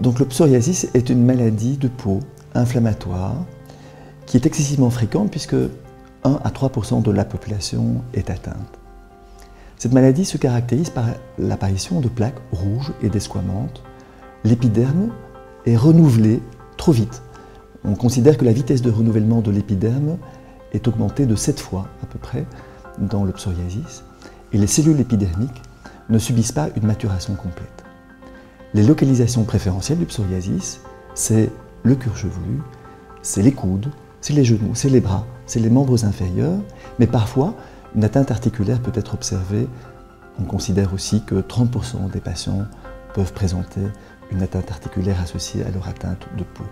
Donc le psoriasis est une maladie de peau inflammatoire qui est excessivement fréquente puisque 1 à 3% de la population est atteinte. Cette maladie se caractérise par l'apparition de plaques rouges et desquamantes. L'épiderme est renouvelé trop vite. On considère que la vitesse de renouvellement de l'épiderme est augmentée de 7 fois à peu près dans le psoriasis et les cellules épidermiques ne subissent pas une maturation complète. Les localisations préférentielles du psoriasis, c'est le cuir chevelu, c'est les coudes, c'est les genoux, c'est les bras, c'est les membres inférieurs, mais parfois une atteinte articulaire peut être observée. On considère aussi que 30% des patients peuvent présenter une atteinte articulaire associée à leur atteinte de peau.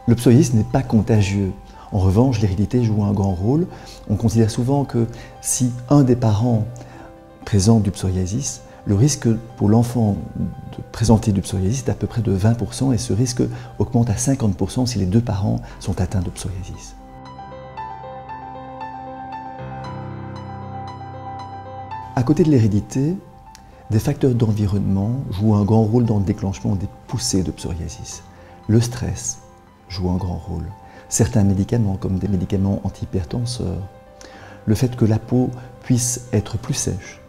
Le psoriasis n'est pas contagieux. En revanche, l'hérédité joue un grand rôle. On considère souvent que si un des parents présente du psoriasis, le risque pour l'enfant de présenter du psoriasis est à peu près de 20% et ce risque augmente à 50% si les deux parents sont atteints de psoriasis. À côté de l'hérédité, des facteurs d'environnement jouent un grand rôle dans le déclenchement des poussées de psoriasis. Le stress joue un grand rôle. Certains médicaments, comme des médicaments antihypertenseurs, le fait que la peau puisse être plus sèche.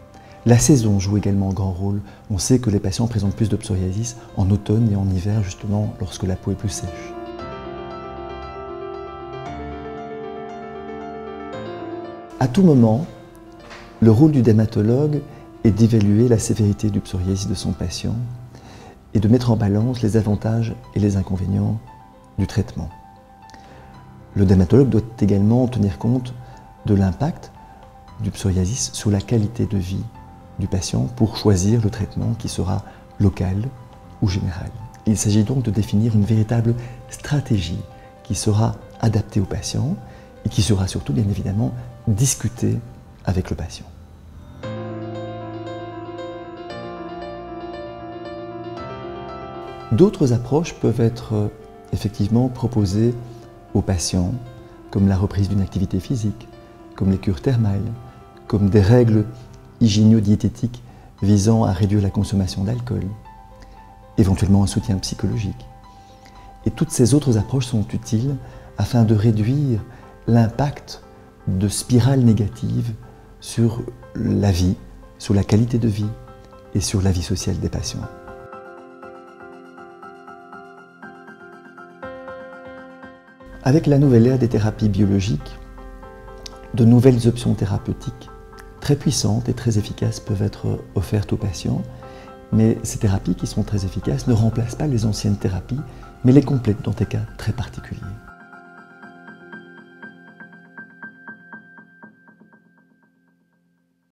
La saison joue également un grand rôle. On sait que les patients présentent plus de psoriasis en automne et en hiver, justement, lorsque la peau est plus sèche. À tout moment, le rôle du dermatologue est d'évaluer la sévérité du psoriasis de son patient et de mettre en balance les avantages et les inconvénients du traitement. Le dermatologue doit également tenir compte de l'impact du psoriasis sur la qualité de vie du patient pour choisir le traitement qui sera local ou général. Il s'agit donc de définir une véritable stratégie qui sera adaptée au patient et qui sera surtout bien évidemment discutée avec le patient. D'autres approches peuvent être effectivement proposées aux patients, comme la reprise d'une activité physique, comme les cures thermales, comme des règles hygiéno-diététiques visant à réduire la consommation d'alcool, éventuellement un soutien psychologique. Et toutes ces autres approches sont utiles afin de réduire l'impact de spirales négatives sur la vie, sur la qualité de vie et sur la vie sociale des patients. Avec la nouvelle ère des thérapies biologiques, de nouvelles options thérapeutiques très puissantes et très efficaces peuvent être offertes aux patients, mais ces thérapies qui sont très efficaces ne remplacent pas les anciennes thérapies, mais les complètent dans des cas très particuliers.